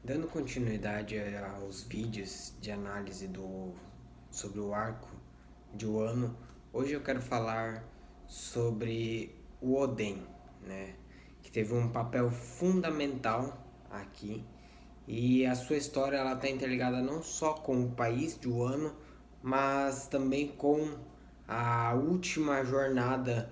Dando continuidade aos vídeos de análise sobre o arco de Wano, hoje eu quero falar sobre o Oden, né? Que teve um papel fundamental aqui e a sua história ela está interligada não só com o país de Wano, mas também com a última jornada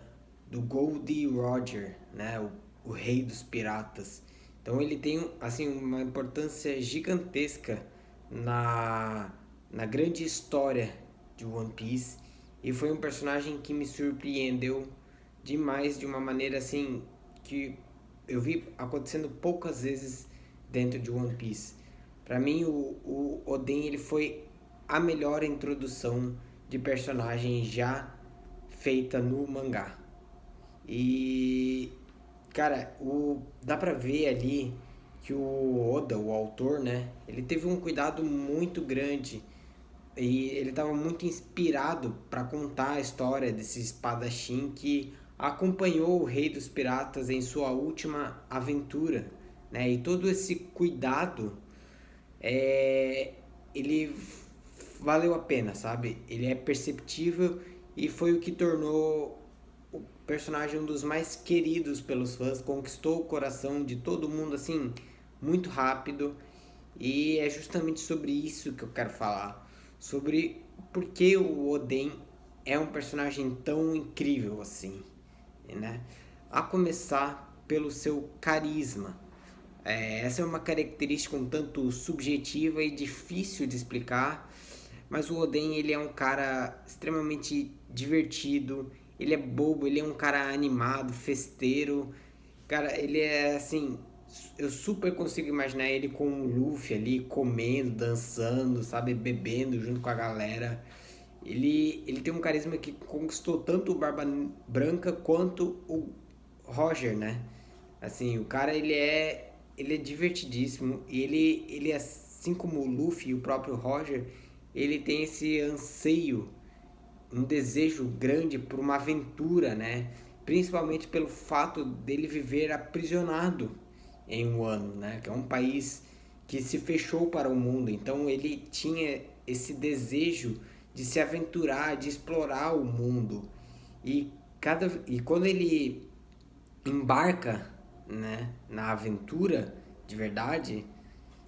do Goldie Roger, né? O rei dos piratas. Então ele tem assim uma importância gigantesca na, na grande história de One Piece e foi um personagem que me surpreendeu demais de uma maneira assim que eu vi acontecendo poucas vezes dentro de One Piece. Para mim o Oden ele foi a melhor introdução de personagem já feita no mangá. E, cara, dá pra ver ali que o Oda, o autor, né? Ele teve um cuidado muito grande e ele estava muito inspirado para contar a história desse espadachim que acompanhou o Rei dos Piratas em sua última aventura, né? E todo esse cuidado, é, ele valeu a pena, sabe? Ele é perceptível e foi o que tornou o personagem um dos mais queridos pelos fãs, conquistou o coração de todo mundo assim muito rápido. E é justamente sobre isso que eu quero falar, sobre por que o Oden é um personagem tão incrível assim, né? A começar pelo seu carisma. Essa é uma característica um tanto subjetiva e difícil de explicar, mas o Oden ele é um cara extremamente divertido, ele é bobo, ele é um cara animado, festeiro. Cara, ele é assim, eu super consigo imaginar ele com o Luffy ali comendo, dançando, sabe, bebendo junto com a galera. Ele tem um carisma que conquistou tanto o Barba Branca quanto o Roger, né? Assim, o cara ele é divertidíssimo e ele assim como o Luffy e o próprio Roger, ele tem esse anseio, um desejo grande por uma aventura, né? Principalmente pelo fato dele viver aprisionado em um ano, né? Que é um país que se fechou para o mundo. Então ele tinha esse desejo de se aventurar, de explorar o mundo. E quando ele embarca, né, na aventura de verdade,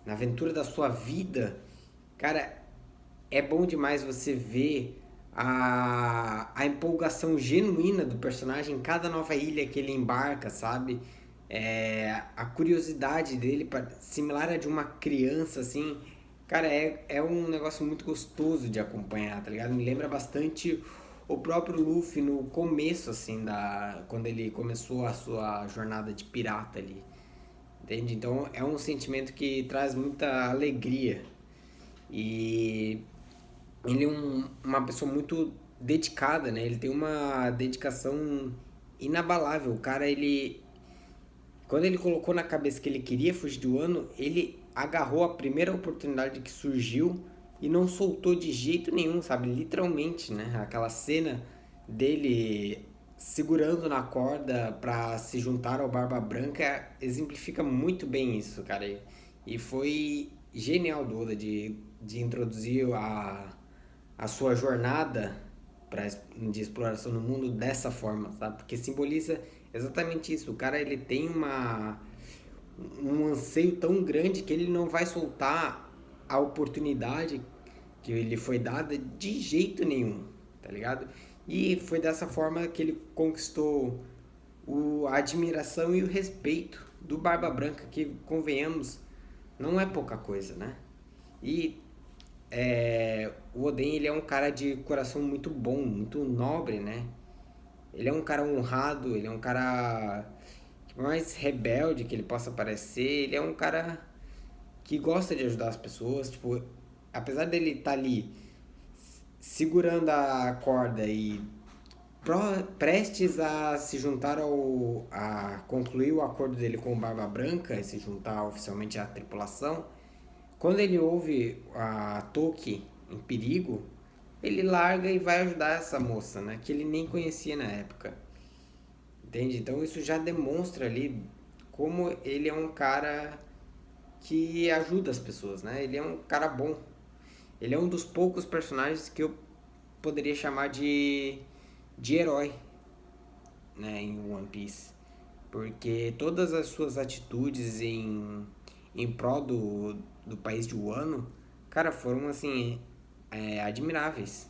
na aventura da sua vida, cara, é bom demais você ver a empolgação genuína do personagem em cada nova ilha que ele embarca, sabe? A curiosidade dele, similar a de uma criança, assim, cara, é um negócio muito gostoso de acompanhar, tá ligado? Me lembra bastante o próprio Luffy no começo, assim, quando ele começou a sua jornada de pirata ali, entende? Então é um sentimento que traz muita alegria. E ele é uma pessoa muito dedicada, né? Ele tem uma dedicação inabalável. O cara, quando ele colocou na cabeça que ele queria fugir do ano, ele agarrou a primeira oportunidade que surgiu e não soltou de jeito nenhum, sabe? Literalmente, né? Aquela cena dele segurando na corda para se juntar ao Barba Branca exemplifica muito bem isso, cara. E foi genial do Oda de introduzir a sua jornada de exploração no mundo dessa forma, sabe? Porque simboliza exatamente isso. O cara ele tem um anseio tão grande que ele não vai soltar a oportunidade que lhe foi dada de jeito nenhum, tá ligado? E foi dessa forma que ele conquistou a admiração e o respeito do Barba Branca, que convenhamos, não é pouca coisa, né? E o Oden ele é um cara de coração muito bom, muito nobre, né? Ele é um cara honrado, ele é um cara que por mais rebelde que ele possa parecer, ele é um cara que gosta de ajudar as pessoas, tipo, apesar dele estar ali segurando a corda e prestes a se juntar a concluir o acordo dele com o Barba Branca e se juntar oficialmente à tripulação, quando ele ouve a Toki em perigo, ele larga e vai ajudar essa moça, né? Que ele nem conhecia na época. Entende? Então isso já demonstra ali como ele é um cara que ajuda as pessoas, né? Ele é um cara bom. Ele é um dos poucos personagens que eu poderia chamar de herói, né, em One Piece. Porque todas as suas atitudes em prol do país de Wano, cara, foram assim, admiráveis,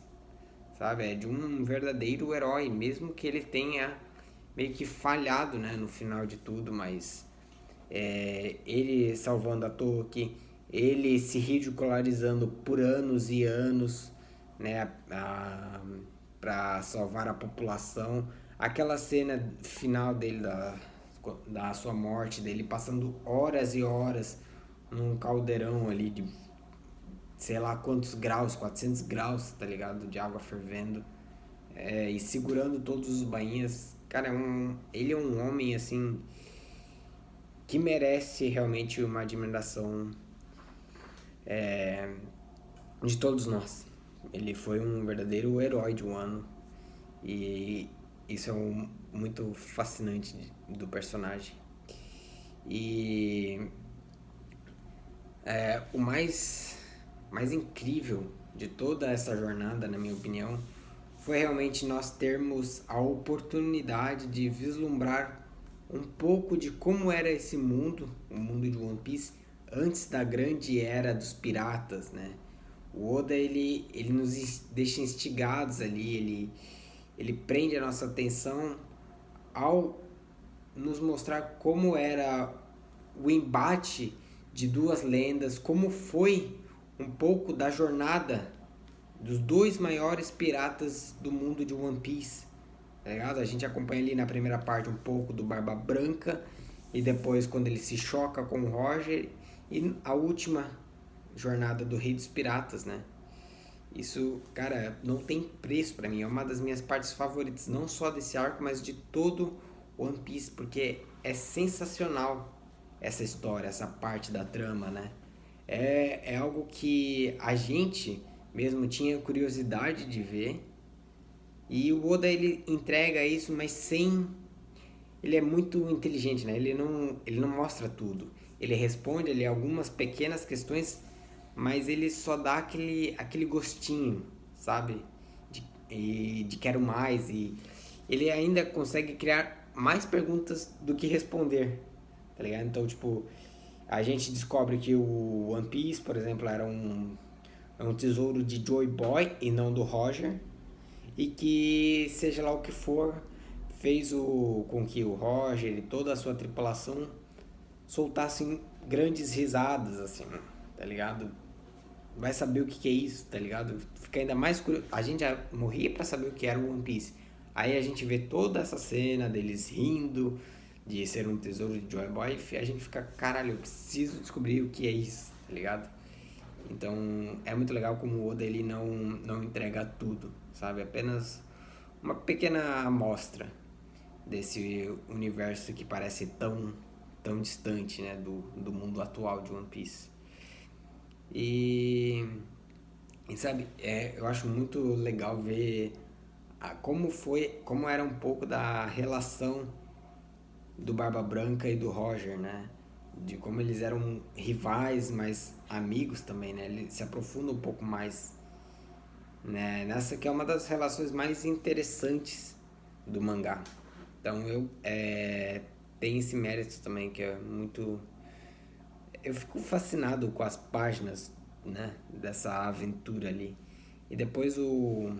sabe? É de um verdadeiro herói, mesmo que ele tenha meio que falhado, né, no final de tudo, mas ele salvando a Toki, ele se ridicularizando por anos e anos, né, para salvar a população. Aquela cena final dele da sua morte, dele passando horas e horas num caldeirão ali de sei lá quantos graus, 400 graus, tá ligado? De água fervendo. E segurando todos os bainhas. Cara, ele é um homem assim que merece realmente uma admiração de todos nós. Ele foi um verdadeiro herói de Wano e isso é muito fascinante do personagem. E o mais incrível de toda essa jornada, na minha opinião, foi realmente nós termos a oportunidade de vislumbrar um pouco de como era esse mundo, o mundo de One Piece, antes da grande era dos piratas, né? O Oda, ele nos deixa instigados ali, ele prende a nossa atenção ao nos mostrar como era o embate de duas lendas, como foi um pouco da jornada dos dois maiores piratas do mundo de One Piece, tá ligado? A gente acompanha ali na primeira parte um pouco do Barba Branca e depois quando ele se choca com o Roger e a última jornada do Rei dos Piratas, né? Isso, cara, não tem preço pra mim. É uma das minhas partes favoritas, não só desse arco, mas de todo One Piece, porque é sensacional essa história, essa parte da trama, né? É algo que a gente mesmo tinha curiosidade de ver. E o Oda ele entrega isso, mas sem. Ele é muito inteligente, né? Ele não mostra tudo. Ele responde ali algumas pequenas questões, mas ele só dá aquele gostinho, sabe? De quero mais. E ele ainda consegue criar mais perguntas do que responder, tá ligado? Então, tipo, a gente descobre que o One Piece, por exemplo, era um tesouro de Joy Boy e não do Roger. E que, seja lá o que for, fez com que o Roger e toda a sua tripulação soltassem grandes risadas, assim, tá ligado? Vai saber o que é isso, tá ligado? Fica ainda mais curioso. A gente já morria pra saber o que era o One Piece. Aí a gente vê toda essa cena deles rindo de ser um tesouro de Joy Boy e a gente fica, caralho, eu preciso descobrir o que é isso, tá ligado? Então é muito legal como o Oda ele não entrega tudo, sabe? Apenas uma pequena amostra desse universo que parece tão distante, né, do mundo atual de One Piece. E, e sabe, eu acho muito legal ver como era um pouco da relação do Barba Branca e do Roger, né? De como eles eram rivais, mas amigos também, né? Ele se aprofunda um pouco mais, né? Nessa que é uma das relações mais interessantes do mangá. Então tem esse mérito também que é muito. Eu fico fascinado com as páginas, né? Dessa aventura ali. E depois o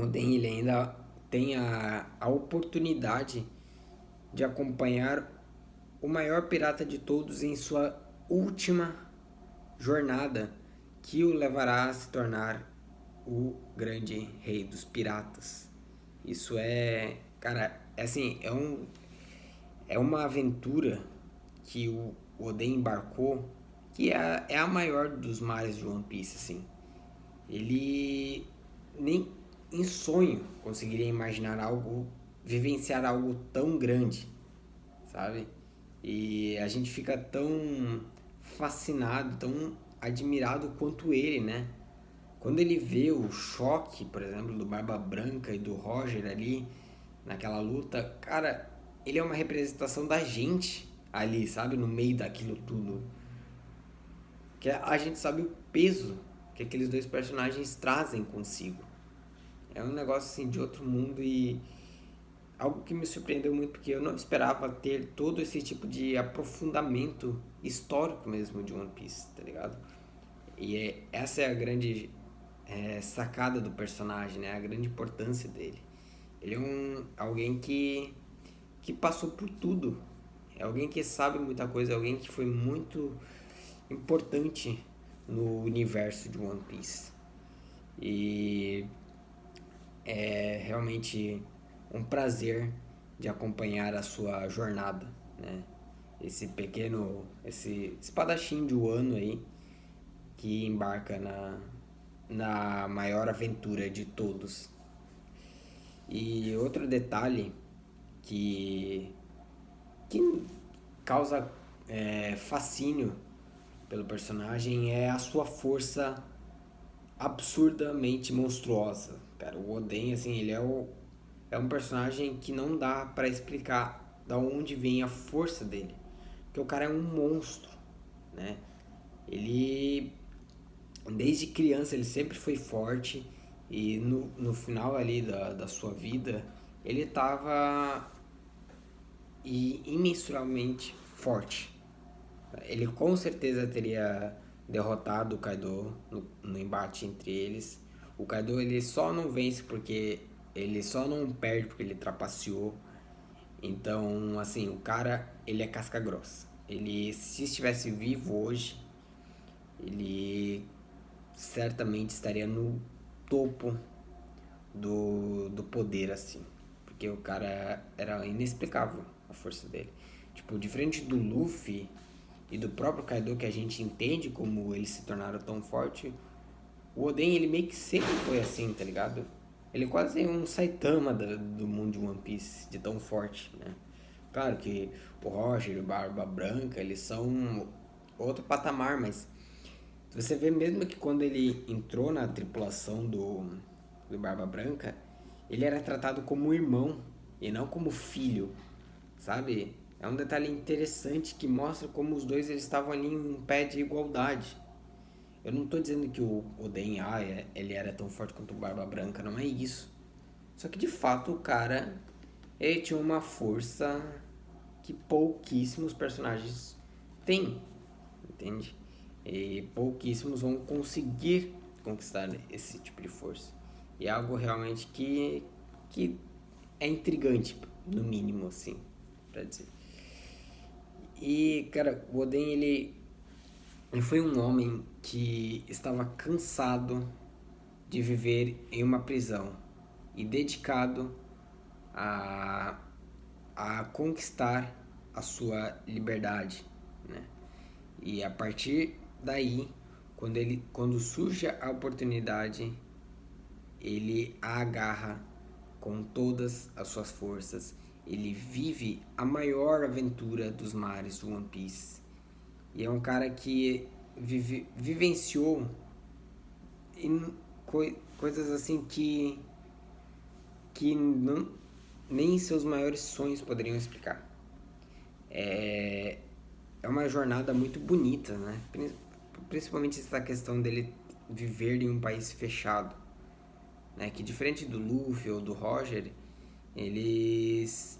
Den ele ainda tem a oportunidade de acompanhar o maior pirata de todos em sua última jornada, que o levará a se tornar o grande rei dos piratas. Isso cara, assim, é uma aventura que o Oden embarcou, que é a maior dos mares de One Piece, assim. Ele nem em sonho conseguiria imaginar vivenciar algo tão grande, sabe? E a gente fica tão fascinado, tão admirado quanto ele, né? Quando ele vê o choque, por exemplo, do Barba Branca e do Roger ali naquela luta, cara, ele é uma representação da gente ali, sabe? No meio daquilo tudo. que a gente sabe o peso que aqueles dois personagens trazem consigo. É um negócio assim de outro mundo e algo que me surpreendeu muito porque eu não esperava ter todo esse tipo de aprofundamento histórico mesmo de One Piece, tá ligado? Essa é a grande sacada do personagem, né? A grande importância dele. Ele é alguém que passou por tudo. É alguém que sabe muita coisa, é alguém que foi muito importante no universo de One Piece. E é realmente um prazer de acompanhar a sua jornada, né? Esse espadachim de Wano aí que embarca na maior aventura de todos. E outro detalhe que, que causa fascínio pelo personagem é a sua força absurdamente monstruosa. Cara, o Oden, assim, é um personagem que não dá pra explicar da onde vem a força dele. Porque o cara é um monstro, né? Ele, desde criança, ele sempre foi forte e no final ali da sua vida, ele tava imensuravelmente forte. Ele com certeza teria derrotado o Kaido no embate entre eles. O Kaido ele só não vence porque ele só não perde porque ele trapaceou. Então, assim, o cara, ele é casca grossa. Ele, se estivesse vivo hoje, ele certamente estaria no topo do poder, assim. Porque o cara era inexplicável a força dele. Tipo, diferente do Luffy e do próprio Kaido, que a gente entende como eles se tornaram tão fortes, o Oden, ele meio que sempre foi assim, tá ligado? Ele é quase um Saitama do mundo de One Piece, de tão forte, né? Claro que o Roger e o Barba Branca, eles são outro patamar, mas você vê mesmo que quando ele entrou na tripulação do Barba Branca, ele era tratado como irmão e não como filho, sabe? É um detalhe interessante que mostra como os dois eles estavam ali em um pé de igualdade. Eu não tô dizendo que o Oden, ele era tão forte quanto o Barba Branca, não é isso. Só que de fato o cara, ele tinha uma força que pouquíssimos personagens têm, entende? E pouquíssimos vão conseguir conquistar esse tipo de força. E é algo realmente que é intrigante, no mínimo, assim, pra dizer. E, cara, o Oden, ele foi um homem que estava cansado de viver em uma prisão e dedicado a, a conquistar a sua liberdade, né? E a partir daí, quando surge a oportunidade, ele a agarra com todas as suas forças. Ele vive a maior aventura dos mares do One Piece. E é um cara que vivenciou coisas assim que não, nem seus maiores sonhos poderiam explicar. É, é uma jornada muito bonita, né? Principalmente essa questão dele viver em um país fechado, né? Que diferente do Luffy ou do Roger, eles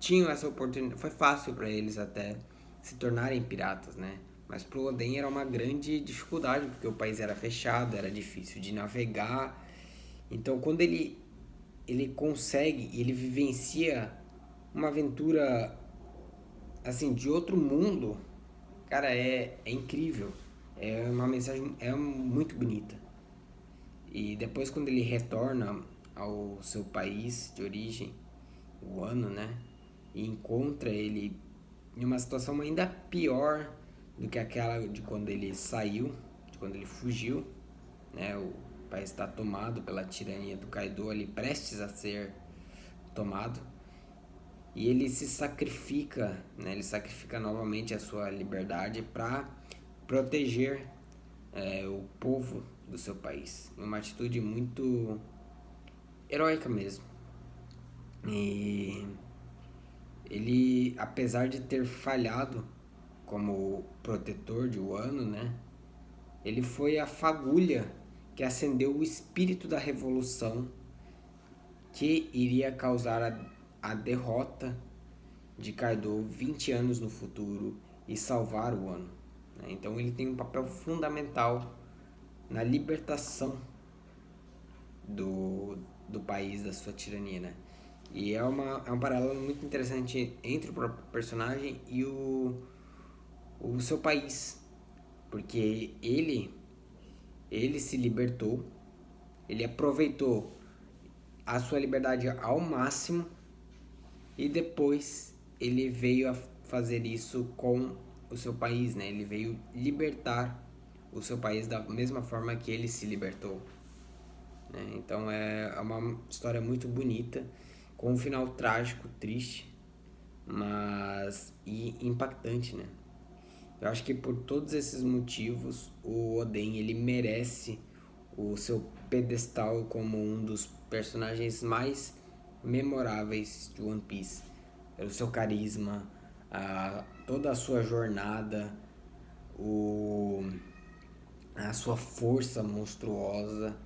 tinham essa oportunidade. Foi fácil para eles até se tornarem piratas, né? Mas pro Oden era uma grande dificuldade porque o país era fechado, era difícil de navegar. Então quando ele consegue, ele vivencia uma aventura assim de outro mundo, cara, é incrível. É uma mensagem muito bonita. E depois quando ele retorna ao seu país de origem, o ano, né? E encontra ele em uma situação ainda pior do que aquela de quando ele saiu, de quando ele fugiu, né? O país está tomado pela tirania do Kaido ali, prestes a ser tomado. E ele se sacrifica, né? Ele sacrifica novamente a sua liberdade para proteger o povo do seu país. Uma atitude muito heróica mesmo. E ele, apesar de ter falhado como protetor de Wano, né? Ele foi a fagulha que acendeu o espírito da revolução que iria causar a derrota de Kaido 20 anos no futuro e salvar o Wano, né? Então ele tem um papel fundamental na libertação do país da sua tirania, né? E é um paralelo muito interessante entre o próprio personagem e o seu país, porque ele se libertou, ele aproveitou a sua liberdade ao máximo e depois ele veio a fazer isso com o seu país, né? Ele veio libertar o seu país da mesma forma que ele se libertou, né? Então é uma história muito bonita, com um final trágico, triste, mas e impactante, né? Eu acho que por todos esses motivos, o Oden ele merece o seu pedestal como um dos personagens mais memoráveis de One Piece. Pelo seu carisma, toda a sua jornada, o, a sua força monstruosa,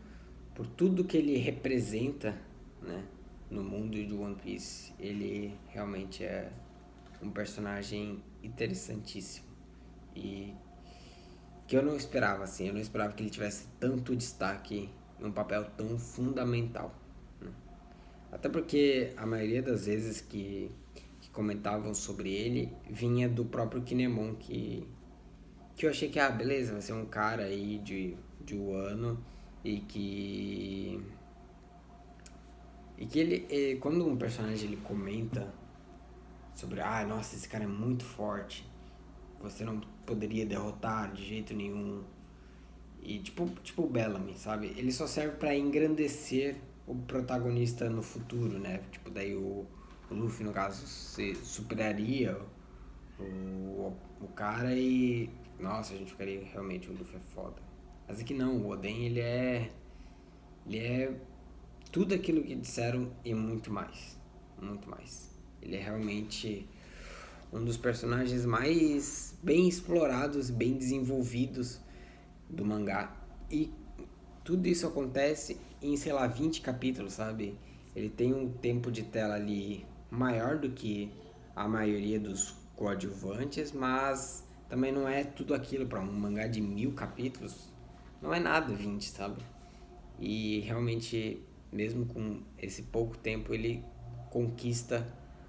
por tudo que ele representa, né, no mundo de One Piece. Ele realmente é um personagem interessantíssimo e que eu não esperava, assim, eu não esperava que ele tivesse tanto destaque em um papel tão fundamental, né? Até porque a maioria das vezes que comentavam sobre ele vinha do próprio Kinemon, que eu achei que, beleza, vai ser um cara aí de Wano e que ele, quando um personagem ele comenta sobre, nossa, esse cara é muito forte, você não poderia derrotar de jeito nenhum. E tipo o Bellamy, sabe? Ele só serve pra engrandecer o protagonista no futuro, né? Tipo, daí o Luffy, no caso, se superaria o cara e... Nossa, a gente ficaria realmente, o Luffy é foda. Mas aqui não, o Oden, ele é... Ele é tudo aquilo que disseram e muito mais. Muito mais. Ele é realmente um dos personagens mais bem explorados, bem desenvolvidos do mangá. E tudo isso acontece em, sei lá, 20 capítulos, sabe? Ele tem um tempo de tela ali maior do que a maioria dos coadjuvantes, mas também não é tudo aquilo para um mangá de 1000 capítulos. Não é nada 20, sabe? E realmente, mesmo com esse pouco tempo, ele conquista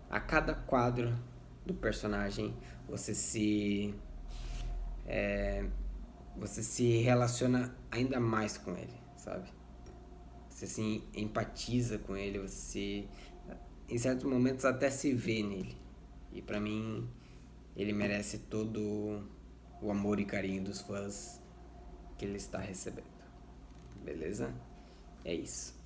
a cada quadro do personagem. Você se relaciona ainda mais com ele, sabe? Você se empatiza com ele, em certos momentos até se vê nele. E pra mim, ele merece todo o amor e carinho dos fãs que ele está recebendo. Beleza? É isso.